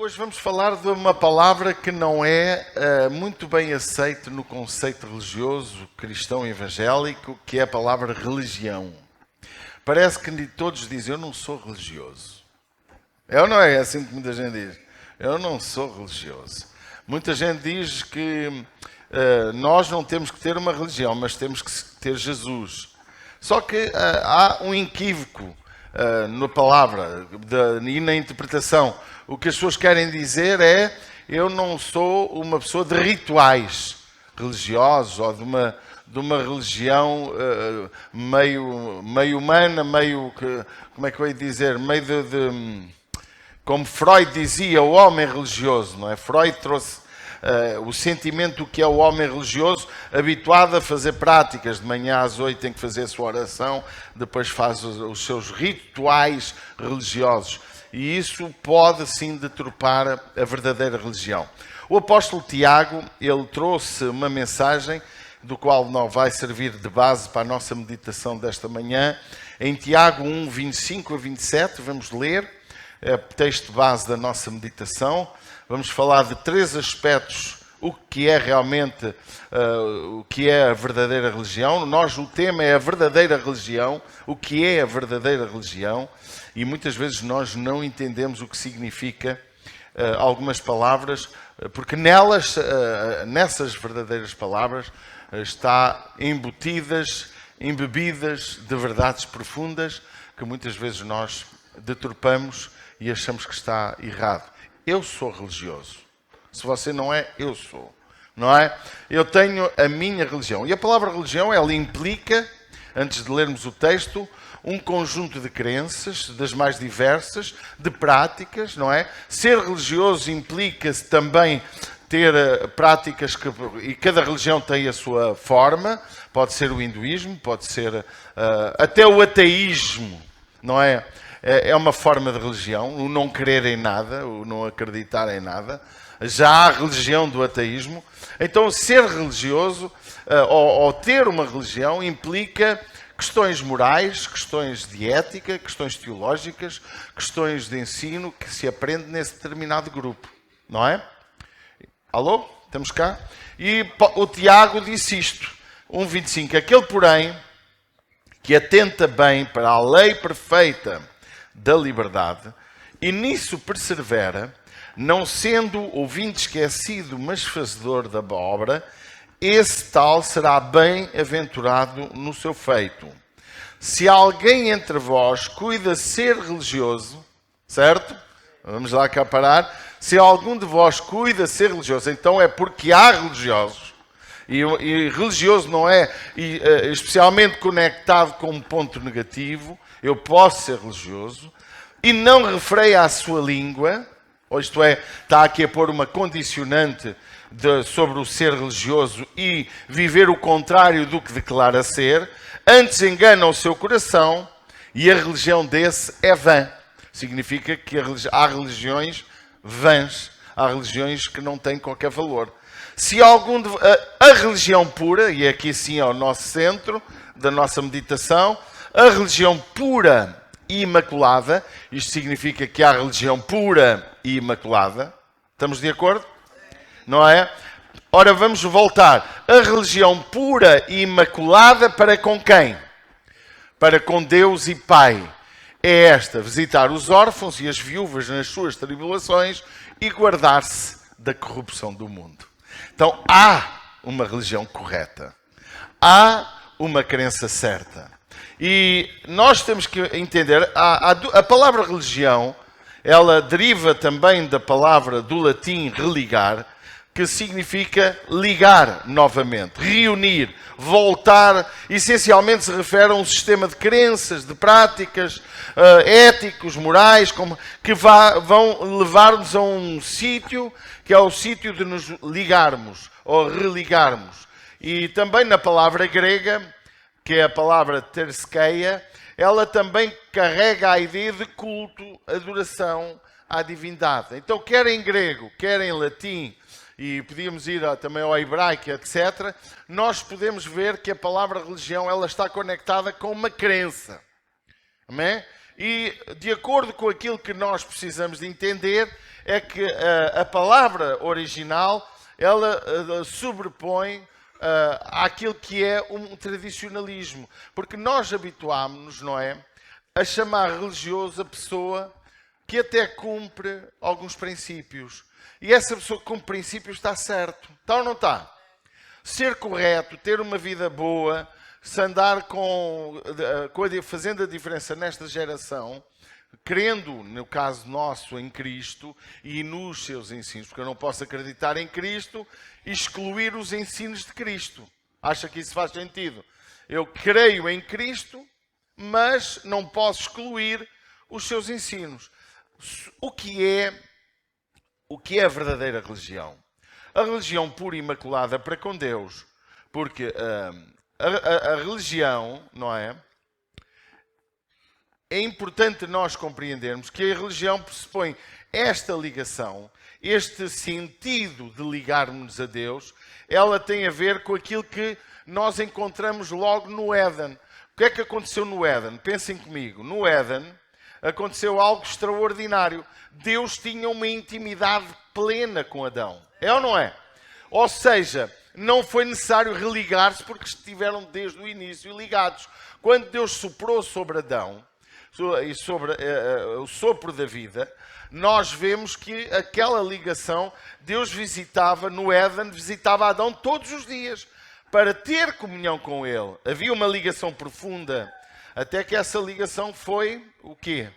Hoje vamos falar de uma palavra que não é muito bem aceita no conceito religioso cristão evangélico, que é a palavra religião. Parece que todos dizem, eu não sou religioso. É ou não é assim que muita gente diz? Eu não sou religioso. Muita gente diz que nós não temos que ter uma religião, mas temos que ter Jesus. Só que há um equívoco na palavra e na interpretação. O que as pessoas querem dizer é eu não sou uma pessoa de rituais religiosos ou de uma religião meio humana, meio, como é que eu ia dizer, meio como Freud dizia, o homem religioso, não é? Freud trouxe o sentimento do que é o homem religioso, habituado a fazer práticas. De manhã às 8 tem que fazer a sua oração, depois faz os seus rituais religiosos. E isso pode sim deturpar a verdadeira religião. O apóstolo Tiago, ele trouxe uma mensagem do qual não vai servir de base para a nossa meditação desta manhã. Em Tiago 1, 25 a 27, vamos ler, é o texto base da nossa meditação. Vamos falar de três aspectos, o que é realmente, o que é a verdadeira religião. O tema é a verdadeira religião, o que é a verdadeira religião. E muitas vezes nós não entendemos o que significa algumas palavras, porque nessas verdadeiras palavras, está embebidas de verdades profundas que muitas vezes nós deturpamos e achamos que está errado. Eu sou religioso. Se você não é, eu sou. Não é? Eu tenho a minha religião. E a palavra religião, ela implica, antes de lermos o texto, um conjunto de crenças, das mais diversas, de práticas, não é? Ser religioso implica-se também ter práticas e cada religião tem a sua forma. Pode ser o hinduísmo, pode ser até o ateísmo, não é? É uma forma de religião, o não crer em nada, o não acreditar em nada. Já há a religião do ateísmo. Então, ser religioso ou ter uma religião implica questões morais, questões de ética, questões teológicas, questões de ensino que se aprende nesse determinado grupo. Não é? Alô? Estamos cá? E o Tiago disse isto, 1,25. Aquele, porém, que atenta bem para a lei perfeita da liberdade, e nisso persevera, não sendo ouvinte esquecido, mas fazedor da obra, esse tal será bem-aventurado no seu feito. Se alguém entre vós cuida ser religioso, certo? Vamos lá cá parar. Se algum de vós cuida ser religioso, então é porque há religiosos. E religioso não é especialmente conectado com um ponto negativo. Eu posso ser religioso e não refreia a sua língua, ou isto é, está aqui a pôr uma condicionante sobre o ser religioso e viver o contrário do que declara ser, antes engana o seu coração e a religião desse é vã. Significa que há religiões vãs, há religiões que não têm qualquer valor. Se a religião pura, e aqui sim é o nosso centro da nossa meditação, a religião pura e imaculada, isto significa que há religião pura e imaculada, estamos de acordo? Não é? Ora, vamos voltar. A religião pura e imaculada para com quem? Para com Deus e Pai. É esta, visitar os órfãos e as viúvas nas suas tribulações e guardar-se da corrupção do mundo. Então, há uma religião correta. Há uma crença certa. E nós temos que entender, a palavra religião, ela deriva também da palavra do latim religar, que significa ligar novamente, reunir, voltar. Essencialmente se refere a um sistema de crenças, de práticas, éticos, morais, que vão levar-nos a um sítio, que é o sítio de nos ligarmos, ou religarmos. E também na palavra grega, que é a palavra terskeia, ela também carrega a ideia de culto, adoração à divindade. Então, quer em grego, quer em latim, e podíamos ir também ao hebraico, etc., nós podemos ver que a palavra religião ela está conectada com uma crença. Amém? E, de acordo com aquilo que nós precisamos de entender, é que a palavra original, ela sobrepõe àquilo que é um tradicionalismo. Porque nós habituámos-nos, não é, a chamar religioso a pessoa que até cumpre alguns princípios. E essa pessoa que cumpre princípios está certo. Está ou não está? Ser correto, ter uma vida boa, se andar fazendo a diferença nesta geração, crendo, no caso nosso, em Cristo e nos seus ensinos, porque eu não posso acreditar em Cristo e excluir os ensinos de Cristo. Acha que isso faz sentido? Eu creio em Cristo, mas não posso excluir os seus ensinos. O que é a verdadeira religião? A religião pura e imaculada para com Deus, porque a religião, não é? É importante nós compreendermos que a religião pressupõe esta ligação, este sentido de ligarmos a Deus, ela tem a ver com aquilo que nós encontramos logo no Éden. O que é que aconteceu no Éden? Pensem comigo. No Éden aconteceu algo extraordinário. Deus tinha uma intimidade plena com Adão. É ou não é? Ou seja, não foi necessário religar-se porque estiveram desde o início ligados. Quando Deus soprou sobre Adão, e sobre o sopro da vida, nós vemos que aquela ligação, Deus visitava no Éden, visitava Adão todos os dias, para ter comunhão com ele. Havia uma ligação profunda, até que essa ligação foi, o quê?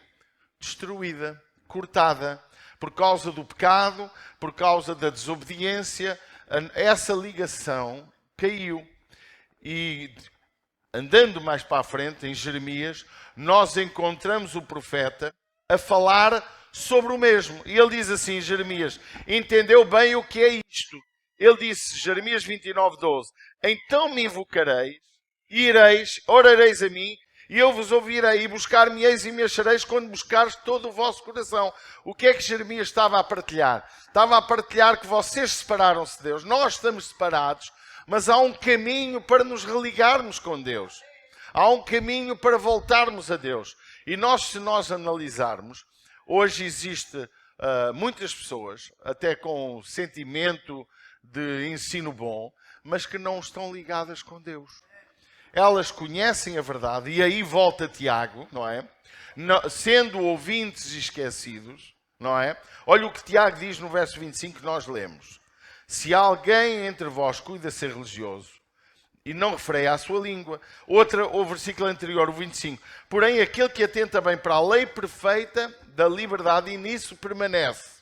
Destruída, cortada, por causa do pecado, por causa da desobediência, essa ligação caiu. E andando mais para a frente, em Jeremias, nós encontramos o profeta a falar sobre o mesmo. E ele diz assim, Jeremias, entendeu bem o que é isto? Ele disse, Jeremias 29:12, então me invocareis, e ireis, orareis a mim, e eu vos ouvirei, e buscar-me-eis e me achareis quando buscares todo o vosso coração. O que é que Jeremias estava a partilhar? Estava a partilhar que vocês separaram-se de Deus. Nós estamos separados, mas há um caminho para nos religarmos com Deus. Há um caminho para voltarmos a Deus. E nós, se nós analisarmos, hoje existe muitas pessoas, até com sentimento de ensino bom, mas que não estão ligadas com Deus. Elas conhecem a verdade, e aí volta Tiago, não é? Sendo ouvintes e esquecidos, não é? Olha o que Tiago diz no verso 25 que nós lemos. Se alguém entre vós cuida ser religioso e não refreia a sua língua. O versículo anterior, o 25. Porém, aquele que atenta bem para a lei perfeita da liberdade e nisso permanece,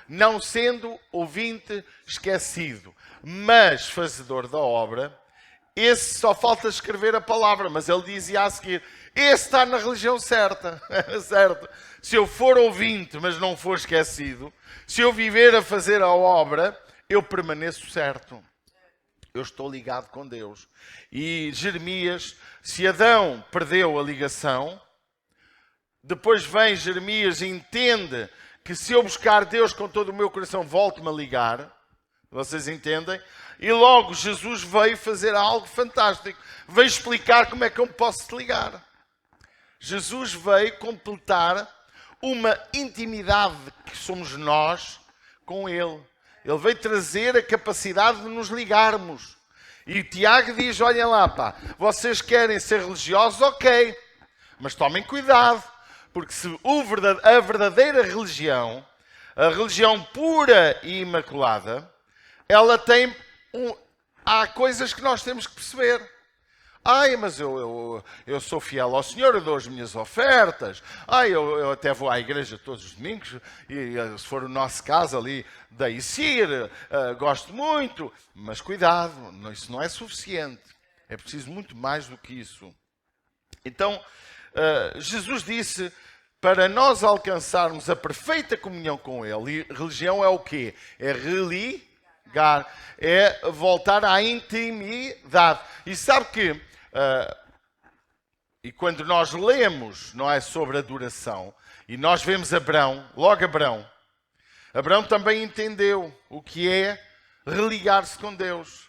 não sendo ouvinte esquecido, mas fazedor da obra, esse só falta escrever a palavra, mas ele dizia a seguir, esse está na religião certa. Certo? Se eu for ouvinte, mas não for esquecido, se eu viver a fazer a obra, eu permaneço certo. Eu estou ligado com Deus. E Jeremias, se Adão perdeu a ligação, depois vem Jeremias e entende que se eu buscar Deus com todo o meu coração, volto-me a ligar. Vocês entendem? E logo Jesus veio fazer algo fantástico. Veio explicar como é que eu me posso ligar. Jesus veio completar uma intimidade que somos nós com Ele. Ele veio trazer a capacidade de nos ligarmos. E Tiago diz, olhem lá, pá, vocês querem ser religiosos, ok, mas tomem cuidado, porque se a verdadeira religião, a religião pura e imaculada, ela tem há coisas que nós temos que perceber. Ai, mas eu sou fiel ao Senhor, eu dou as minhas ofertas. Ai, eu até vou à igreja todos os domingos, e se for o nosso caso ali da ICIR, gosto muito. Mas cuidado, isso não é suficiente. É preciso muito mais do que isso. Então, Jesus disse, para nós alcançarmos a perfeita comunhão com Ele, e religião é o quê? É religar, é voltar à intimidade. E sabe que e quando nós lemos, não é, sobre adoração, e nós vemos Abraão, logo Abraão também entendeu o que é religar-se com Deus.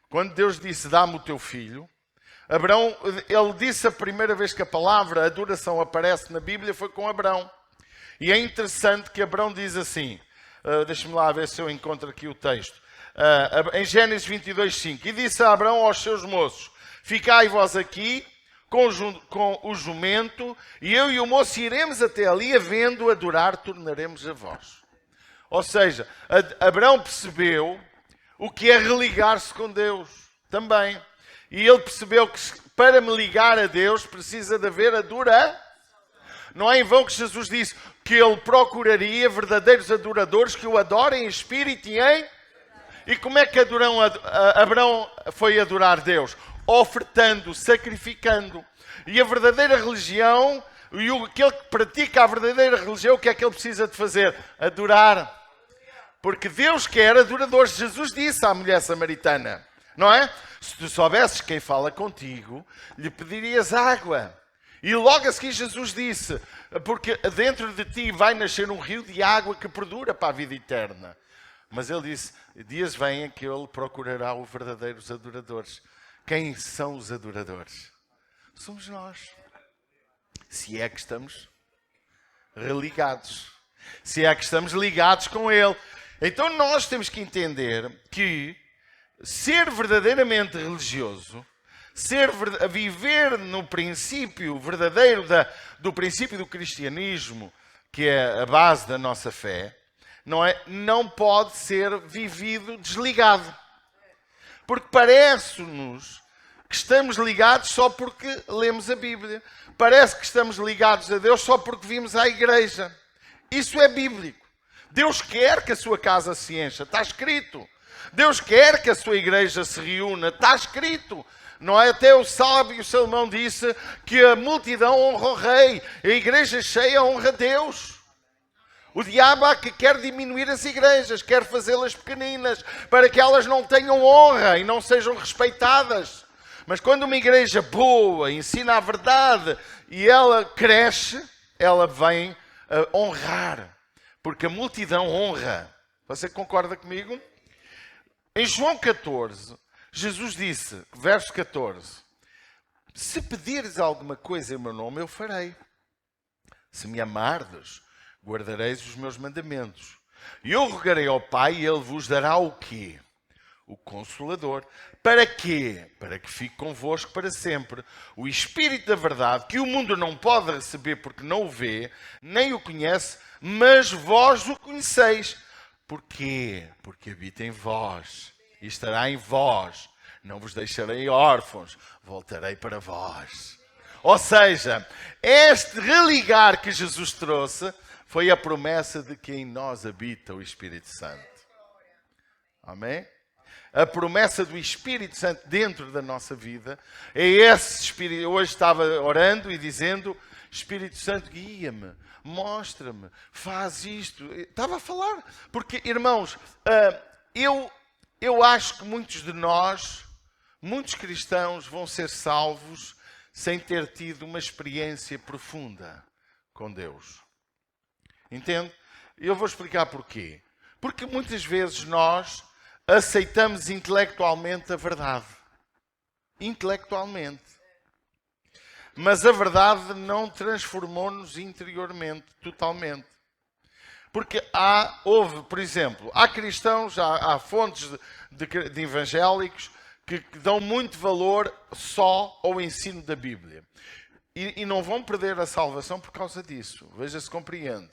Quando Deus disse, dá-me o teu filho, Abraão, ele disse a primeira vez que a palavra adoração aparece na Bíblia foi com Abraão. E é interessante que Abrão diz assim, deixa-me lá ver se eu encontro aqui o texto, em Gênesis 22:5, e disse a Abrão aos seus moços, ficai vós aqui com o jumento, e eu e o moço iremos até ali, havendo adorar, tornaremos a vós. Ou seja, Abrão percebeu o que é religar-se com Deus também. E ele percebeu que para me ligar a Deus precisa de haver adoração. Não é em vão que Jesus disse que ele procuraria verdadeiros adoradores que o adorem em espírito e em... E como é que Abrão foi adorar Deus? Ofertando, sacrificando. E a verdadeira religião, e aquele que pratica a verdadeira religião, o que é que ele precisa de fazer? Adorar. Porque Deus quer adoradores. Jesus disse à mulher samaritana, não é? Se tu soubesses quem fala contigo, lhe pedirias água. E logo a seguir Jesus disse, porque dentro de ti vai nascer um rio de água que perdura para a vida eterna. Mas ele disse, dias vêm em que ele procurará os verdadeiros adoradores. Quem são os adoradores? Somos nós. Se é que estamos religados. Se é que estamos ligados com ele. Então nós temos que entender que ser verdadeiramente religioso, viver no princípio verdadeiro do princípio do cristianismo, que é a base da nossa fé, não pode ser vivido desligado. Porque parece-nos que estamos ligados só porque lemos a Bíblia. Parece que estamos ligados a Deus só porque vimos à igreja. Isso é bíblico. Deus quer que a sua casa se encha, está escrito. Deus quer que a sua igreja se reúna, está escrito. Não é? Até o sábio Salomão disse que a multidão honra o rei, a igreja cheia honra a Deus. O diabo há que quer diminuir as igrejas, quer fazê-las pequeninas, para que elas não tenham honra e não sejam respeitadas. Mas quando uma igreja boa ensina a verdade e ela cresce, ela vem a honrar. Porque a multidão honra. Você concorda comigo? Em João 14, Jesus disse, verso 14, se pedires alguma coisa em meu nome, eu farei. Se me amardes, guardareis os meus mandamentos. E eu rogarei ao Pai e Ele vos dará o quê? O Consolador. Para quê? Para que fique convosco para sempre. O Espírito da verdade, que o mundo não pode receber porque não o vê, nem o conhece, mas vós o conheceis. Porquê? Porque habita em vós e estará em vós. Não vos deixarei órfãos, voltarei para vós. Ou seja, este religar que Jesus trouxe foi a promessa de que em nós habita o Espírito Santo. Amém? A promessa do Espírito Santo dentro da nossa vida é esse Espírito. Eu hoje estava orando e dizendo, Espírito Santo, guia-me, mostra-me, faz isto. Estava a falar, porque, irmãos, eu acho que muitos de nós, muitos cristãos vão ser salvos sem ter tido uma experiência profunda com Deus. Entende? Eu vou explicar porquê. Porque muitas vezes nós aceitamos intelectualmente a verdade. Intelectualmente. Mas a verdade não transformou-nos interiormente, totalmente. Porque houve, por exemplo, há cristãos, há fontes de evangélicos que dão muito valor só ao ensino da Bíblia. E não vão perder a salvação por causa disso. Veja se compreende.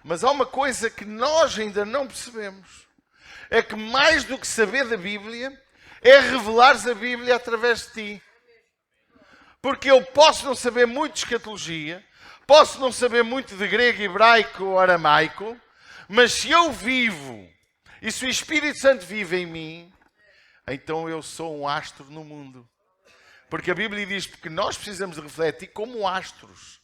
Mas há uma coisa que nós ainda não percebemos. É que mais do que saber da Bíblia, é revelares a Bíblia através de ti. Porque eu posso não saber muito de escatologia, posso não saber muito de grego, hebraico ou aramaico, mas se eu vivo, e se o Espírito Santo vive em mim, então eu sou um astro no mundo. Porque a Bíblia diz que nós precisamos de refletir como astros.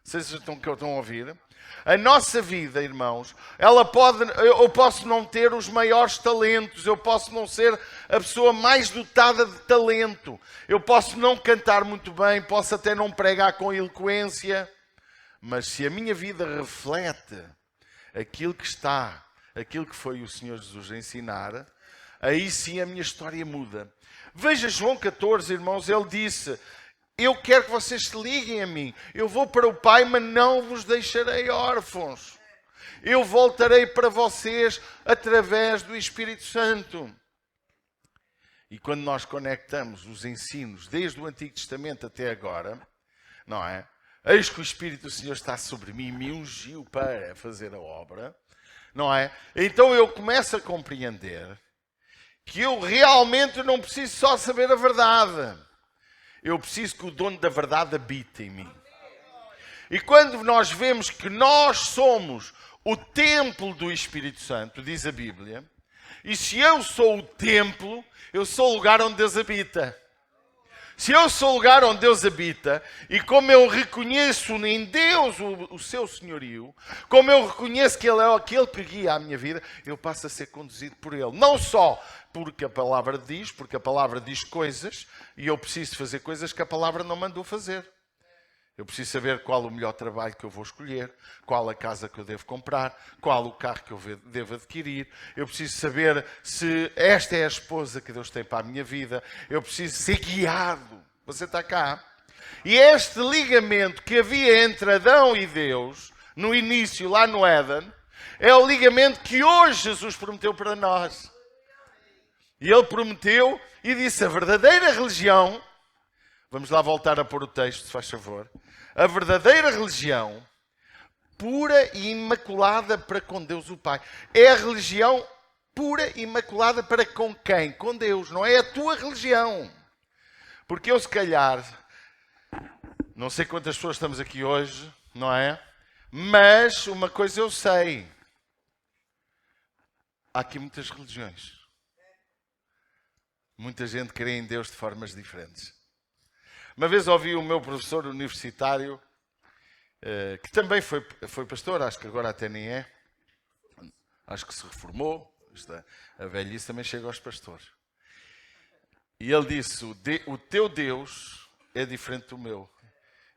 Vocês estão a ouvir? A nossa vida, irmãos, eu posso não ter os maiores talentos, eu posso não ser a pessoa mais dotada de talento, eu posso não cantar muito bem, posso até não pregar com eloquência, mas se a minha vida reflete aquilo que foi o Senhor Jesus a ensinar, aí sim a minha história muda. Veja João 14, irmãos, ele disse, eu quero que vocês se liguem a mim. Eu vou para o Pai, mas não vos deixarei órfãos. Eu voltarei para vocês através do Espírito Santo. E quando nós conectamos os ensinos, desde o Antigo Testamento até agora, não é? Eis que o Espírito do Senhor está sobre mim e me ungiu para fazer a obra, não é? Então eu começo a compreender que eu realmente não preciso só saber a verdade. Eu preciso que o dono da verdade habite em mim. E quando nós vemos que nós somos o templo do Espírito Santo, diz a Bíblia, e se eu sou o templo, eu sou o lugar onde Deus habita. Se eu sou o lugar onde Deus habita, e como eu reconheço em Deus o seu senhorio, como eu reconheço que Ele é aquele que guia a minha vida, eu passo a ser conduzido por Ele. Não só porque a palavra diz, porque a palavra diz coisas, e eu preciso fazer coisas que a palavra não mandou fazer. Eu preciso saber qual o melhor trabalho que eu vou escolher, qual a casa que eu devo comprar, qual o carro que eu devo adquirir. Eu preciso saber se esta é a esposa que Deus tem para a minha vida. Eu preciso ser guiado. Você está cá. E este ligamento que havia entre Adão e Deus, no início, lá no Éden, é o ligamento que hoje Jesus prometeu para nós. E Ele prometeu e disse: a verdadeira religião... Vamos lá voltar a pôr o texto, se faz favor. A verdadeira religião, pura e imaculada para com Deus o Pai. É a religião pura e imaculada para com quem? Com Deus. Não é a tua religião. Porque eu, se calhar, não sei quantas pessoas estamos aqui hoje, não é? Mas uma coisa eu sei. Há aqui muitas religiões. Muita gente crê em Deus de formas diferentes. Uma vez ouvi o meu professor universitário, que também foi pastor, acho que agora até nem é, acho que se reformou, a velhice também chega aos pastores. E ele disse: o teu Deus é diferente do meu.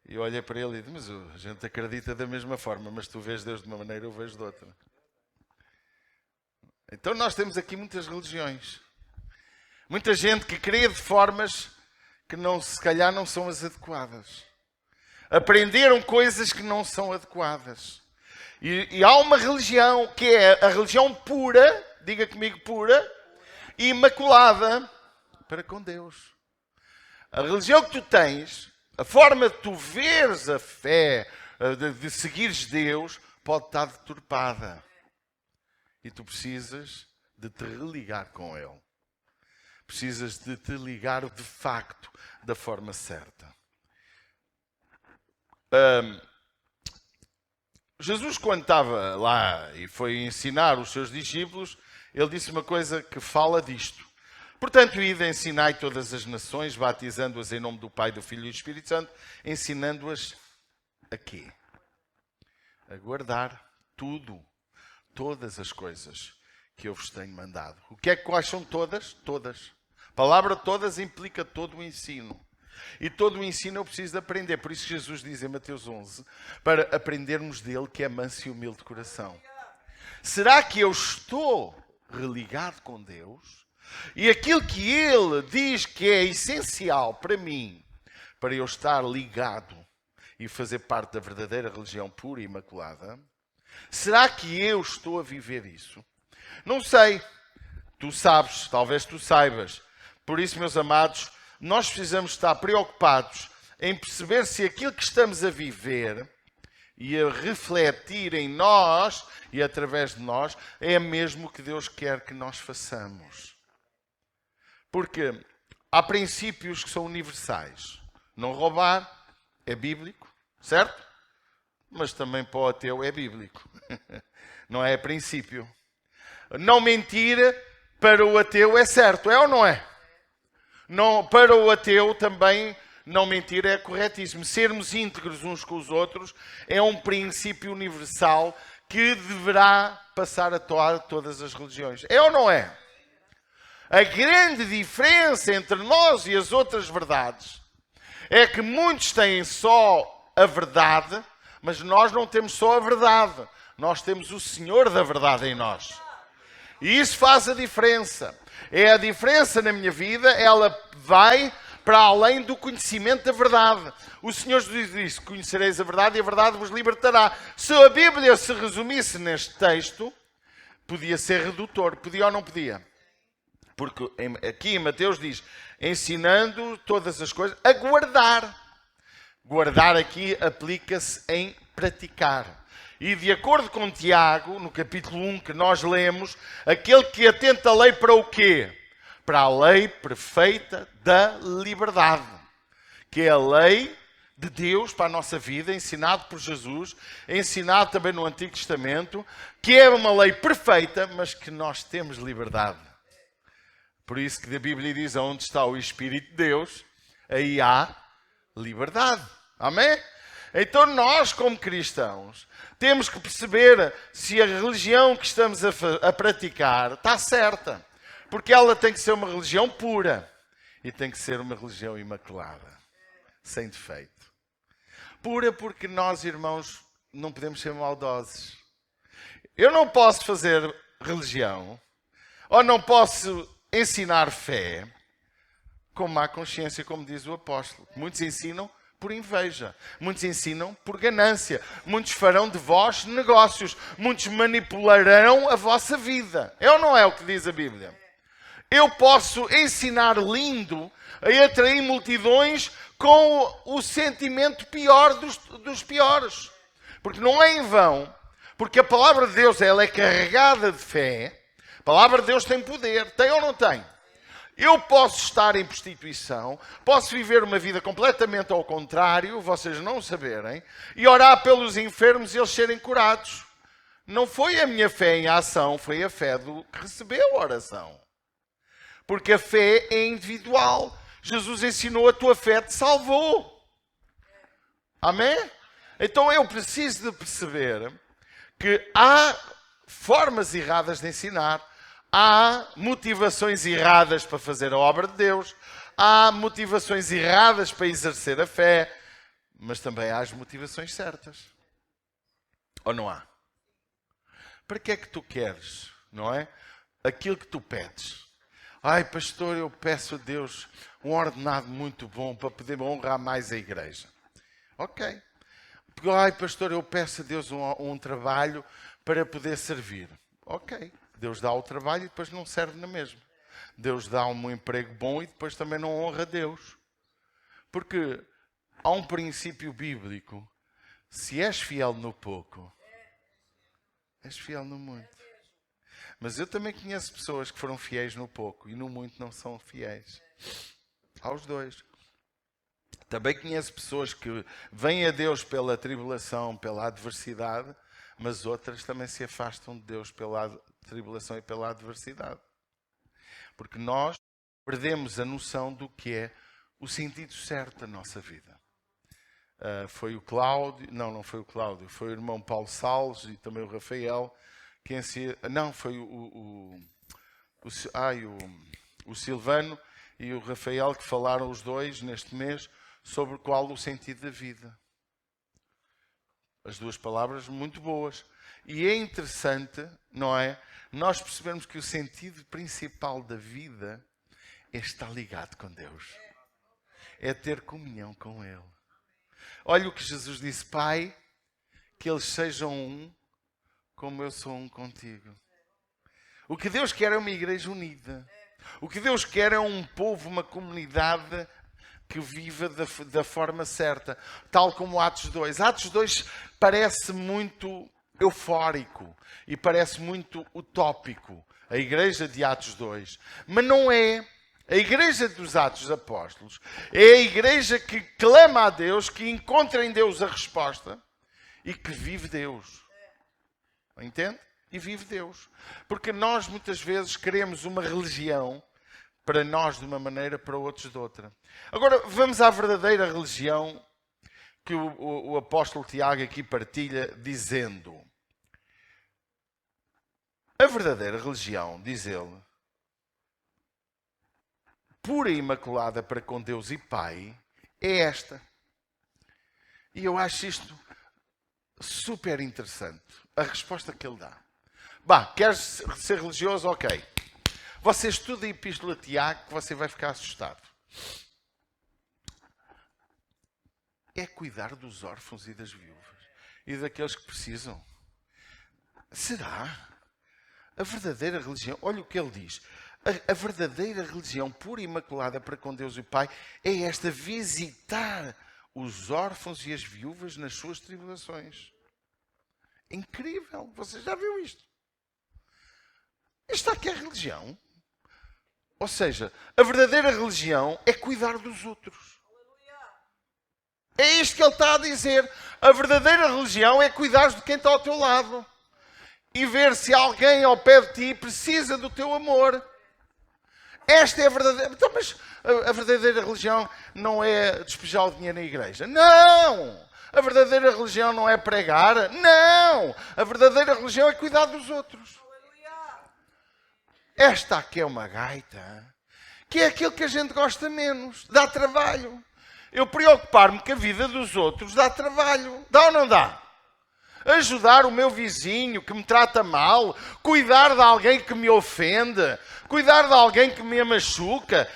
E eu olhei para ele e disse: mas a gente acredita da mesma forma, mas tu vês Deus de uma maneira, eu vejo de outra. Então nós temos aqui muitas religiões. Muita gente que crê de formas que se calhar não são as adequadas. Aprenderam coisas que não são adequadas. E há uma religião que é a religião pura, diga comigo, pura, e imaculada para com Deus. A religião que tu tens, a forma de tu veres a fé, de seguires Deus, pode estar deturpada. E tu precisas de te religar com Ele. Precisas de te ligar de facto da forma certa. Jesus, quando estava lá e foi ensinar os seus discípulos, ele disse uma coisa que fala disto. Portanto, ide, ensinai todas as nações, batizando-as em nome do Pai, do Filho e do Espírito Santo, ensinando-as a quê? A guardar tudo, todas as coisas que eu vos tenho mandado. Quais são todas? Todas. A palavra todas implica todo o ensino. E todo o ensino eu preciso de aprender. Por isso Jesus diz em Mateus 11, para aprendermos dele que é manso e humilde de coração. Será que eu estou religado com Deus? E aquilo que ele diz que é essencial para mim, para eu estar ligado e fazer parte da verdadeira religião pura e imaculada, será que eu estou a viver isso? Não sei. Tu sabes, talvez tu saibas. Por isso, meus amados, nós precisamos estar preocupados em perceber se aquilo que estamos a viver e a refletir em nós e através de nós é mesmo o que Deus quer que nós façamos. Porque há princípios que são universais. Não roubar é bíblico, certo? Mas também para o ateu é bíblico. Não é princípio. Não mentir para o ateu é certo, é ou não é? Não, para o ateu também não mentir é corretíssimo. Sermos íntegros uns com os outros é um princípio universal que deverá passar a todas as religiões. É ou não é? A grande diferença entre nós e as outras verdades é que muitos têm só a verdade, mas nós não temos só a verdade. Nós temos o Senhor da verdade em nós. E isso faz a diferença. É a diferença na minha vida, ela vai para além do conhecimento da verdade. O Senhor Jesus disse: conhecereis a verdade e a verdade vos libertará. Se a Bíblia se resumisse neste texto, podia ser redutor. Podia ou não podia? Porque aqui em Mateus diz: ensinando todas as coisas a guardar. Guardar aqui aplica-se em praticar. E de acordo com Tiago, no capítulo 1 que nós lemos, aquele que atenta a lei para o quê? Para a lei perfeita da liberdade. Que é a lei de Deus para a nossa vida, ensinado por Jesus, ensinado também no Antigo Testamento, que é uma lei perfeita, mas que nós temos liberdade. Por isso que a Bíblia diz: onde está o Espírito de Deus, aí há liberdade. Amém? Então nós, como cristãos, temos que perceber se a religião que estamos a praticar está certa. Porque ela tem que ser uma religião pura. E tem que ser uma religião imaculada. Sem defeito. Pura porque nós, irmãos, não podemos ser maldosos. Eu não posso fazer religião, ou não posso ensinar fé, com má consciência, como diz o apóstolo. Muitos ensinam por inveja. Muitos ensinam por ganância. Muitos farão de vós negócios. Muitos manipularão a vossa vida. É ou não é o que diz a Bíblia? Eu posso ensinar lindo a atrair multidões com o sentimento pior dos piores. Porque não é em vão. Porque a palavra de Deus, ela é carregada de fé. A palavra de Deus tem poder. Tem ou não tem? Eu posso estar em prostituição, posso viver uma vida completamente ao contrário, vocês não saberem, e orar pelos enfermos e eles serem curados. Não foi a minha fé em ação, foi a fé do que recebeu a oração. Porque a fé é individual. Jesus ensinou: a tua fé te salvou. Amém? Então eu preciso de perceber que há formas erradas de ensinar. Há motivações erradas para fazer a obra de Deus. Há motivações erradas para exercer a fé. Mas também há as motivações certas. Ou não há? Para que é que tu queres, não é? Aquilo que tu pedes. Ai, pastor, eu peço a Deus um ordenado muito bom para poder honrar mais a igreja. Ok. Ai, pastor, eu peço a Deus um trabalho para poder servir. Ok. Deus dá o trabalho e depois não serve na mesma. Deus dá um emprego bom e depois também não honra Deus. Porque há um princípio bíblico. Se és fiel no pouco, és fiel no muito. Mas eu também conheço pessoas que foram fiéis no pouco e no muito não são fiéis. Aos dois. Também conheço pessoas que vêm a Deus pela tribulação, pela adversidade, mas outras também se afastam de Deus pela tribulação e pela adversidade. Porque nós perdemos a noção do que é o sentido certo da nossa vida. Foi o Cláudio, não foi o Cláudio, foi o irmão Paulo Salles e também o Rafael, foi o Silvano e o Rafael que falaram os dois neste mês sobre qual o sentido da vida. As duas palavras muito boas. E é interessante, não é? Nós percebemos que o sentido principal da vida é estar ligado com Deus. É ter comunhão com Ele. Olha o que Jesus disse: Pai, que eles sejam um, como eu sou um contigo. O que Deus quer é uma igreja unida. O que Deus quer é um povo, uma comunidade que viva da forma certa. Tal como Atos 2. Atos 2 parece muito eufórico e parece muito utópico, a igreja de Atos 2. Mas não é. A igreja dos Atos Apóstolos é a igreja que clama a Deus, que encontra em Deus a resposta e que vive Deus. Entende? E vive Deus. Porque nós muitas vezes queremos uma religião para nós de uma maneira, para outros de outra. Agora vamos à verdadeira religião que o apóstolo Tiago aqui partilha, dizendo: a verdadeira religião, diz ele, pura e imaculada para com Deus e Pai, é esta. E eu acho isto super interessante, a resposta que ele dá. Queres ser religioso? Ok. Você estuda a Epístola de Tiago, que você vai ficar assustado. é cuidar dos órfãos e das viúvas e daqueles que precisam. Será? A verdadeira religião, olha o que ele diz. A verdadeira religião pura e imaculada para com Deus e o Pai é esta: visitar os órfãos e as viúvas nas suas tribulações. Incrível! Você já viu isto? Isto aqui é religião. Ou seja, a verdadeira religião é cuidar dos outros. É isto que ele está a dizer. A verdadeira religião é cuidar de quem está ao teu lado. E ver se alguém ao pé de ti precisa do teu amor. Esta é a verdadeira... Então, mas a verdadeira religião não é despejar o dinheiro na igreja. Não! A verdadeira religião não é pregar. Não! A verdadeira religião é cuidar dos outros. Esta aqui é uma gaita, que é aquilo que a gente gosta menos. Dá trabalho. Eu preocupar-me com a vida dos outros dá trabalho. Dá ou não dá? Ajudar o meu vizinho que me trata mal, cuidar de alguém que me ofende, cuidar de alguém que me machuca.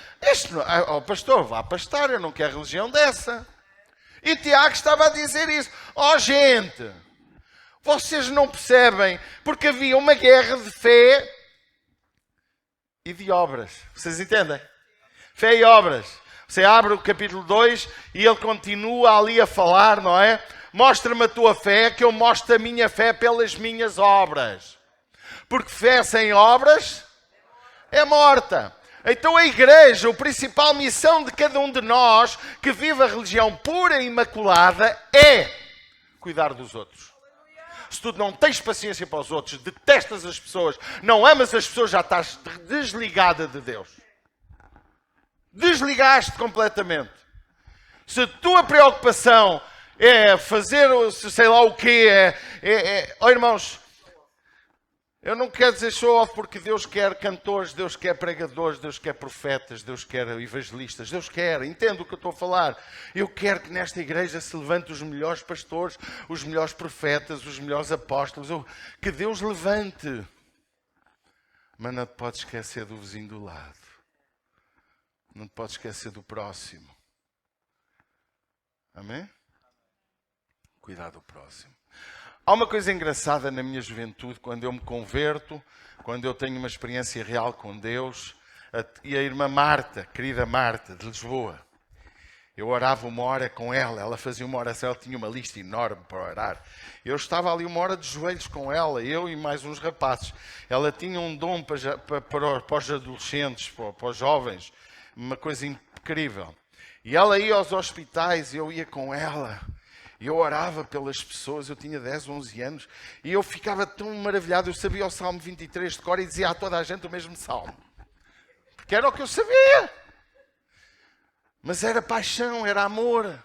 Oh, pastor, vá pastar, eu não quero religião dessa. E Tiago estava a dizer isso. Oh, gente, vocês não percebem, porque havia uma guerra de fé e de obras. Vocês entendem? Fé e obras. Você abre o capítulo 2 e ele continua ali a falar, não é? Mostra-me a tua fé, que eu mostro a minha fé pelas minhas obras. Porque fé sem obras é morta. Então a igreja, a principal missão de cada um de nós que vive a religião pura e imaculada é cuidar dos outros. Se tu não tens paciência para os outros, detestas as pessoas, não amas as pessoas, já estás desligada de Deus. Desligaste completamente. Se a tua preocupação é fazer, sei lá o quê, oh, irmãos, eu não quero dizer show off, porque Deus quer cantores, Deus quer pregadores, Deus quer profetas, Deus quer evangelistas, Deus quer, entendo o que eu estou a falar. Eu quero que nesta igreja se levante os melhores pastores, os melhores profetas, os melhores apóstolos, que Deus levante. Mas não te podes esquecer do vizinho do lado. Não te podes esquecer do próximo. Amém? Cuidar do próximo. Há uma coisa engraçada na minha juventude, quando eu me converto, quando eu tenho uma experiência real com Deus, e a irmã Marta, querida Marta, de Lisboa, eu orava uma hora com ela, ela fazia uma oração, ela tinha uma lista enorme para orar. Eu estava ali uma hora de joelhos com ela, eu e mais uns rapazes. Ela tinha um dom para os adolescentes, para os jovens, uma coisa incrível. E ela ia aos hospitais e eu ia com ela. Eu orava pelas pessoas, eu tinha 10, 11 anos, e eu ficava tão maravilhado. Eu sabia o Salmo 23 de cor e dizia a toda a gente o mesmo Salmo. Porque era o que eu sabia. Mas era paixão, era amor.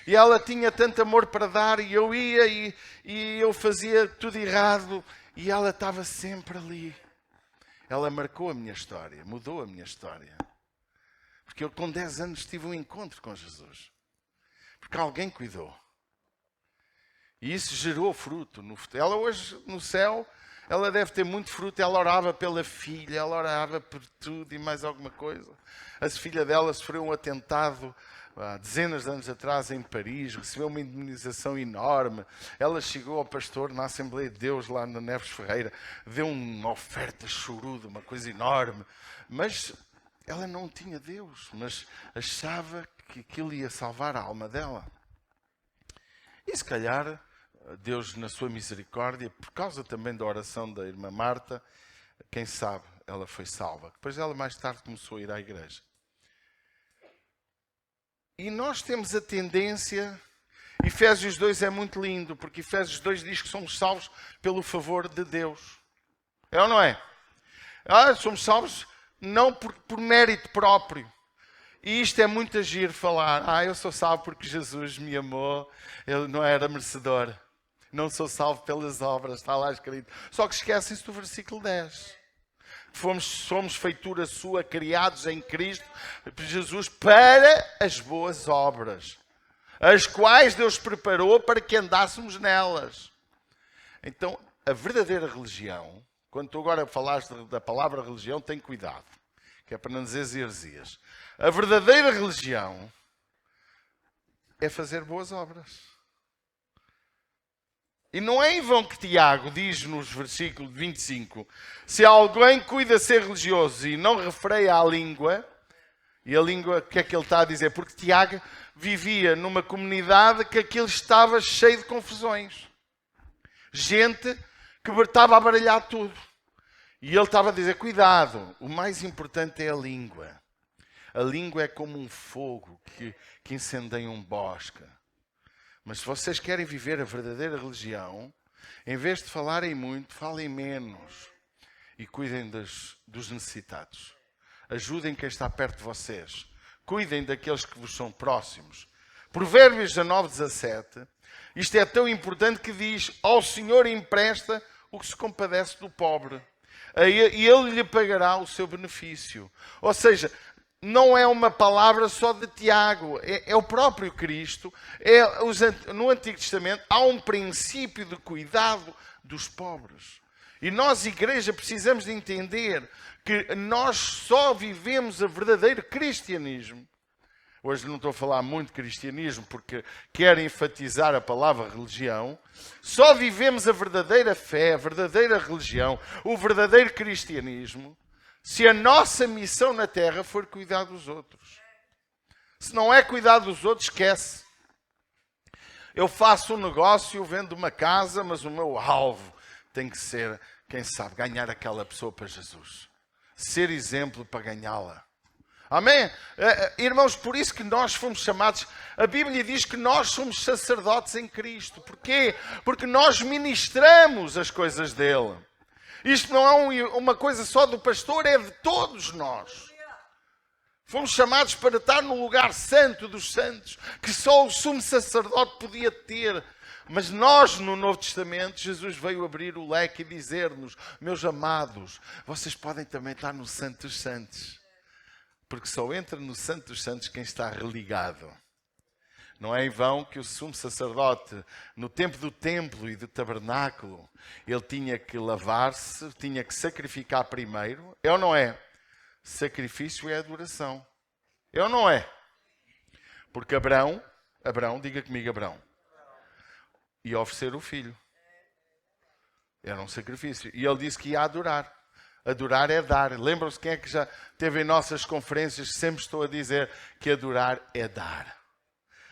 E ela tinha tanto amor para dar, e eu ia e eu fazia tudo errado, e ela estava sempre ali. Ela marcou a minha história, mudou a minha história. Porque eu com 10 anos tive um encontro com Jesus. Porque alguém cuidou. E isso gerou fruto. Ela hoje, no céu, ela deve ter muito fruto. Ela orava pela filha, ela orava por tudo e mais alguma coisa. A filha dela sofreu um atentado há dezenas de anos atrás em Paris, recebeu uma indemnização enorme. Ela chegou ao pastor na Assembleia de Deus, lá na Neves Ferreira, deu uma oferta choruda, uma coisa enorme. Mas ela não tinha Deus, mas achava que aquilo ia salvar a alma dela. E se calhar Deus, na sua misericórdia, por causa também da oração da irmã Marta, quem sabe ela foi salva. Depois ela mais tarde começou a ir à igreja. E nós temos a tendência, Efésios 2 é muito lindo, porque Efésios 2 diz que somos salvos pelo favor de Deus. É ou não é? Somos salvos não por mérito próprio. E isto é muito agir falar. Eu sou salvo porque Jesus me amou, eu não era merecedor. Não sou salvo pelas obras, está lá escrito. Só que esquecem-se do versículo 10. Somos feitura sua, criados em Cristo, Jesus, para as boas obras, as quais Deus preparou para que andássemos nelas. Então, a verdadeira religião, quando tu agora falaste da palavra religião, tem cuidado, que é para não dizer heresias. A verdadeira religião é fazer boas obras. E não é em vão que Tiago diz nos versículos 25, se alguém cuida ser religioso e não refreia a língua, e a língua, o que é que ele está a dizer? Porque Tiago vivia numa comunidade que aquilo estava cheio de confusões. Gente que estava a baralhar tudo. E ele estava a dizer, cuidado, o mais importante é a língua. A língua é como um fogo que incendeia um bosque. Mas se vocês querem viver a verdadeira religião, em vez de falarem muito, falem menos. E cuidem dos necessitados. Ajudem quem está perto de vocês. Cuidem daqueles que vos são próximos. Provérbios 19:17. Isto é tão importante que diz, ao Senhor empresta o que se compadece do pobre. E Ele lhe pagará o seu benefício. Ou seja, não é uma palavra só de Tiago, é o próprio Cristo. No Antigo Testamento há um princípio de cuidado dos pobres. E nós, igreja, precisamos de entender que nós só vivemos o verdadeiro cristianismo. Hoje não estou a falar muito de cristianismo porque quero enfatizar a palavra religião. Só vivemos a verdadeira fé, a verdadeira religião, o verdadeiro cristianismo, se a nossa missão na Terra for cuidar dos outros. Se não é cuidar dos outros, esquece. Eu faço um negócio, eu vendo uma casa, mas o meu alvo tem que ser, quem sabe, ganhar aquela pessoa para Jesus. Ser exemplo para ganhá-la. Amém? Irmãos, por isso que nós fomos chamados, a Bíblia diz que nós somos sacerdotes em Cristo. Porquê? Porque nós ministramos as coisas dele. Isto não é uma coisa só do pastor, é de todos nós. Fomos chamados para estar no lugar santo dos santos, que só o sumo sacerdote podia ter. Mas nós, no Novo Testamento, Jesus veio abrir o leque e dizer-nos, meus amados, vocês podem também estar no Santo dos Santos. Porque só entra no Santo dos Santos quem está religado. Não é em vão que o sumo sacerdote, no tempo do templo e do tabernáculo, ele tinha que lavar-se, tinha que sacrificar primeiro. É ou não é? Sacrifício é adoração. É ou não é? Porque Abraão, diga comigo Abraão, ia oferecer o filho. Era um sacrifício. E ele disse que ia adorar. Adorar é dar. Lembram-se quem é que já teve em nossas conferências? Sempre estou a dizer que adorar é dar.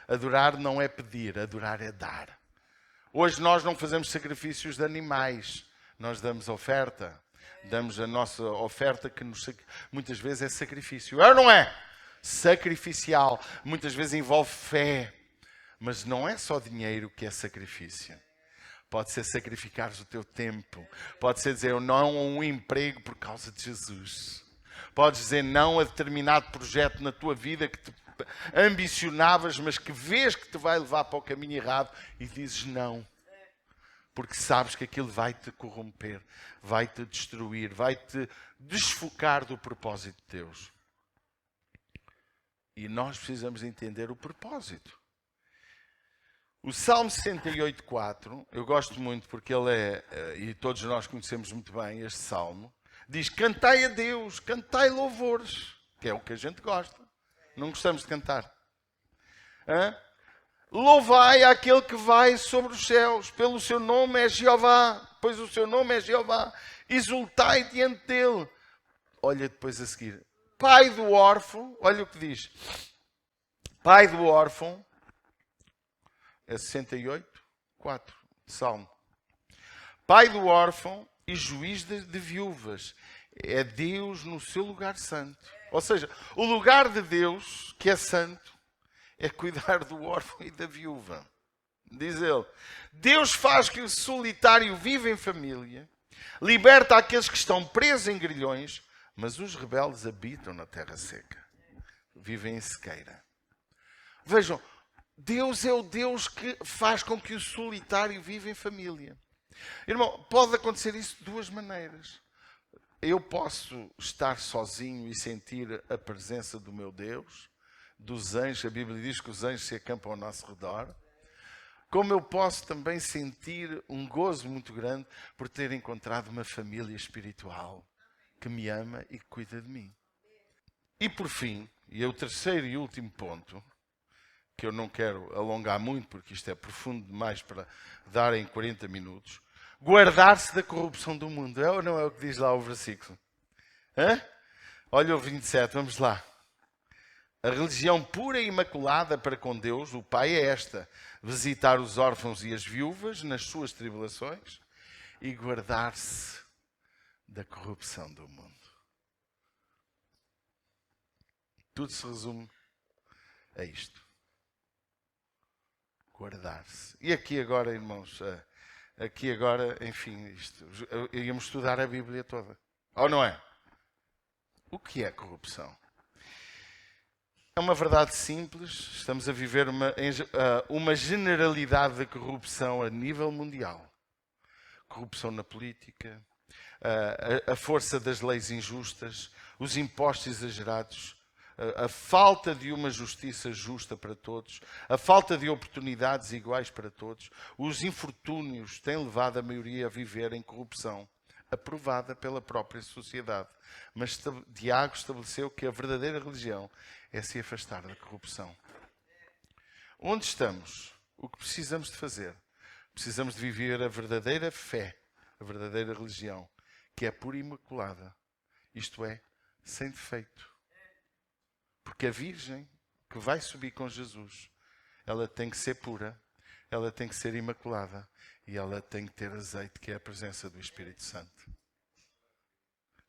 Adorar não é pedir, adorar é dar. Hoje nós não fazemos sacrifícios de animais. Nós damos oferta. Damos a nossa oferta que muitas vezes é sacrifício. É ou não é? Sacrificial. Muitas vezes envolve fé. Mas não é só dinheiro que é sacrifício. Pode ser sacrificares o teu tempo. Pode ser dizer não a um emprego por causa de Jesus. Podes dizer não a determinado projeto na tua vida que te ambicionavas, mas que vês que te vai levar para o caminho errado e dizes não. Porque sabes que aquilo vai-te corromper, vai-te destruir, vai-te desfocar do propósito de Deus. E nós precisamos entender o propósito. O Salmo 68:4, eu gosto muito porque ele e todos nós conhecemos muito bem este Salmo, diz, cantai a Deus, cantai louvores, que é o que a gente gosta. Não gostamos de cantar. Louvai aquele que vai sobre os céus, pelo seu nome é Jeová, pois o seu nome é Jeová. Exultai diante dele. Olha depois a seguir. Pai do órfão, olha o que diz. Pai do órfão, é 68:4, Salmo. Pai do órfão e juiz de viúvas. É Deus no seu lugar santo. Ou seja, o lugar de Deus, que é santo, é cuidar do órfão e da viúva. Diz ele, Deus faz que o solitário viva em família, liberta aqueles que estão presos em grilhões, mas os rebeldes habitam na terra seca. Vivem em sequeira. Vejam, Deus é o Deus que faz com que o solitário viva em família. Irmão, pode acontecer isso de duas maneiras. Eu posso estar sozinho e sentir a presença do meu Deus, dos anjos, a Bíblia diz que os anjos se acampam ao nosso redor. Como eu posso também sentir um gozo muito grande por ter encontrado uma família espiritual que me ama e que cuida de mim. E por fim, e é o terceiro e último ponto, que eu não quero alongar muito, porque isto é profundo demais para dar em 40 minutos. Guardar-se da corrupção do mundo. É ou não é o que diz lá o versículo? Hã? Olha o 27, vamos lá. A religião pura e imaculada para com Deus, o Pai, é esta: visitar os órfãos e as viúvas nas suas tribulações e guardar-se da corrupção do mundo. Tudo se resume a isto. Guardar-se. E aqui agora, irmãos, aqui agora, enfim, isto, íamos estudar a Bíblia toda. Ou não é? O que é corrupção? É uma verdade simples. Estamos a viver uma generalidade de corrupção a nível mundial. Corrupção na política, a força das leis injustas, os impostos exagerados, a falta de uma justiça justa para todos, a falta de oportunidades iguais para todos, os infortúnios têm levado a maioria a viver em corrupção, aprovada pela própria sociedade. Mas Tiago estabeleceu que a verdadeira religião é se afastar da corrupção. Onde estamos? O que precisamos de fazer? Precisamos de viver a verdadeira fé, a verdadeira religião, que é pura e imaculada, isto é, sem defeito. Porque a Virgem que vai subir com Jesus, ela tem que ser pura, ela tem que ser imaculada e ela tem que ter azeite, que é a presença do Espírito Santo.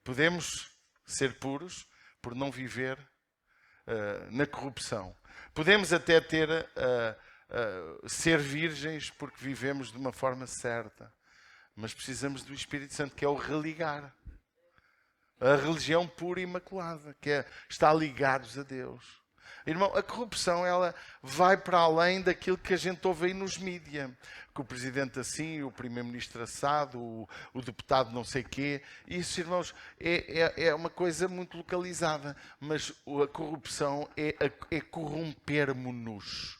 Podemos ser puros por não viver na corrupção. Podemos até ser virgens porque vivemos de uma forma certa. Mas precisamos do Espírito Santo, que é o religar. A religião pura e imaculada, que está ligados a Deus. Irmão, a corrupção, ela vai para além daquilo que a gente ouve aí nos mídias. Que o presidente assim, o primeiro-ministro assado, o deputado não sei quê. Isso, irmãos, é uma coisa muito localizada. Mas a corrupção é corrompermos-nos.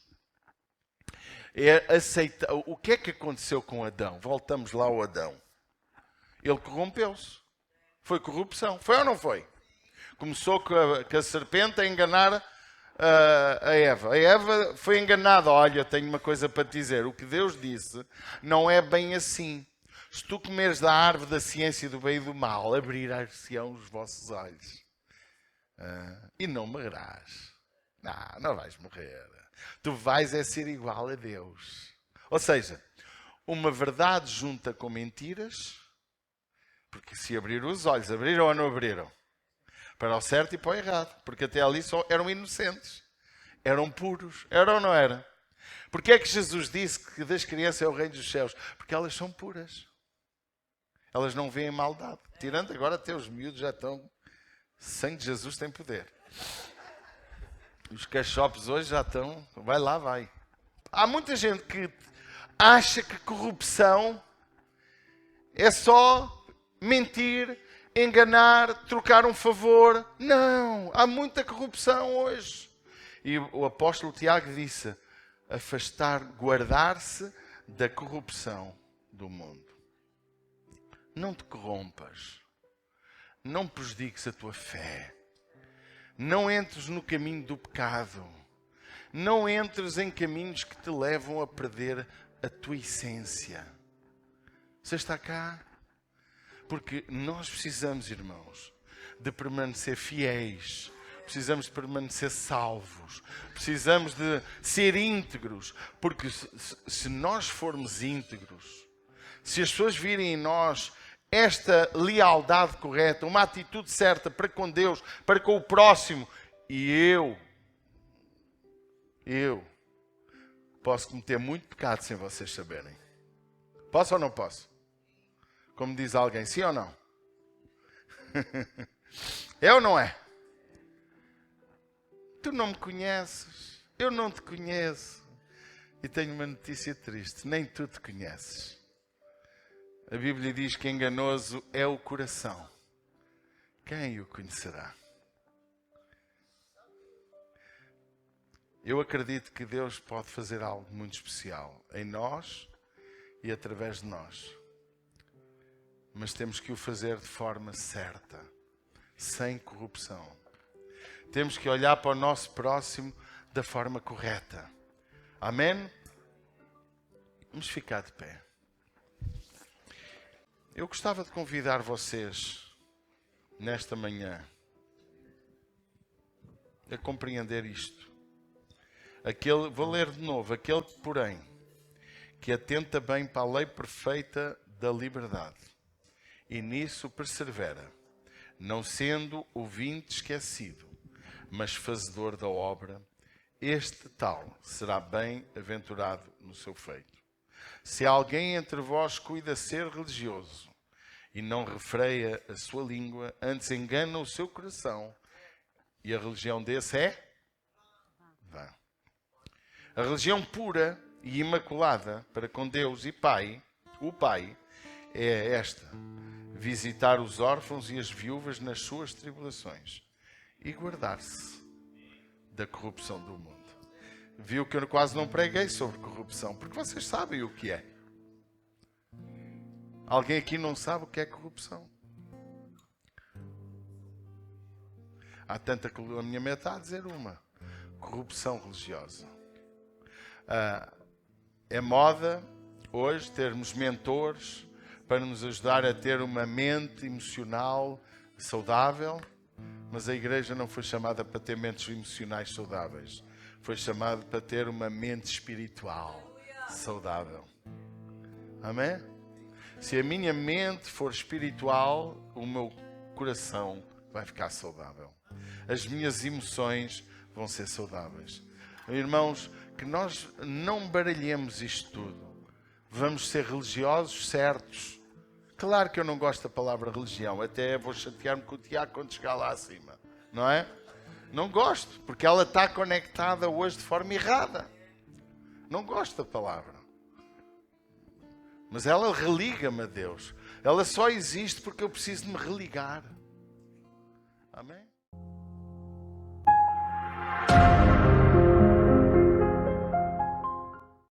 É aceitar. O que é que aconteceu com Adão? Voltamos lá ao Adão. Ele corrompeu-se. Foi corrupção. Foi ou não foi? Começou com a serpente a enganar a Eva. A Eva foi enganada. Olha, tenho uma coisa para te dizer. O que Deus disse não é bem assim. Se tu comeres da árvore da ciência do bem e do mal, abrir-se-ão os vossos olhos. E não morrerás. Não vais morrer. Tu vais ser igual a Deus. Ou seja, uma verdade junta com mentiras, porque se abrir os olhos, abriram ou não abriram? Para o certo e para o errado. Porque até ali só eram inocentes. Eram puros. Era ou não era? Porque é que Jesus disse que das crianças é o reino dos céus? Porque elas são puras. Elas não veem maldade. Tirando agora até os miúdos já estão... Sangue de Jesus tem poder. Os cachopos hoje já estão... Vai lá, vai. Há muita gente que acha que corrupção é só mentir, enganar, trocar um favor. Não, há muita corrupção hoje. E o apóstolo Tiago disse: afastar, guardar-se da corrupção do mundo. Não te corrompas. Não prejudiques a tua fé. Não entres no caminho do pecado. Não entres em caminhos que te levam a perder a tua essência. Você está cá? Porque nós precisamos, irmãos, de permanecer fiéis. Precisamos de permanecer salvos. Precisamos de ser íntegros. Porque se nós formos íntegros, se as pessoas virem em nós esta lealdade correta, uma atitude certa para com Deus, para com o próximo, e eu posso cometer muito pecado sem vocês saberem. Posso ou não posso? Como diz alguém, sim ou não? É ou não é? Tu não me conheces, eu não te conheço. E tenho uma notícia triste, nem tu te conheces. A Bíblia diz que enganoso é o coração. Quem o conhecerá? Eu acredito que Deus pode fazer algo muito especial em nós e através de nós. Mas temos que o fazer de forma certa, sem corrupção. Temos que olhar para o nosso próximo da forma correta. Amém? Vamos ficar de pé. Eu gostava de convidar vocês, nesta manhã, a compreender isto. Vou ler de novo. Aquele, porém, que atenta bem para a lei perfeita da liberdade, e nisso persevera, não sendo ouvinte esquecido, mas fazedor da obra, este tal será bem-aventurado no seu feito. Se alguém entre vós cuida ser religioso e não refreia a sua língua, antes engana o seu coração, e a religião desse é vã. A religião pura e imaculada para com Deus e Pai, o Pai, é esta: visitar os órfãos e as viúvas nas suas tribulações e guardar-se da corrupção do mundo. Viu que eu quase não preguei sobre corrupção, porque vocês sabem o que é. Alguém aqui não sabe o que é corrupção? Há tanta que a minha meta está a dizer uma: corrupção religiosa. É moda hoje termos mentores para nos ajudar a ter uma mente emocional saudável, mas a igreja não foi chamada para ter mentes emocionais saudáveis. Foi chamada para ter uma mente espiritual saudável. Amém? Se a minha mente for espiritual, o meu coração vai ficar saudável. As minhas emoções vão ser saudáveis. Irmãos, que nós não baralhemos isto tudo. Vamos ser religiosos, certos. Claro que eu não gosto da palavra religião. Até vou chatear-me com o Tiago quando chegar lá acima. Não é? Não gosto, porque ela está conectada hoje de forma errada. Não gosto da palavra. Mas ela religa-me a Deus. Ela só existe porque eu preciso de me religar. Amém?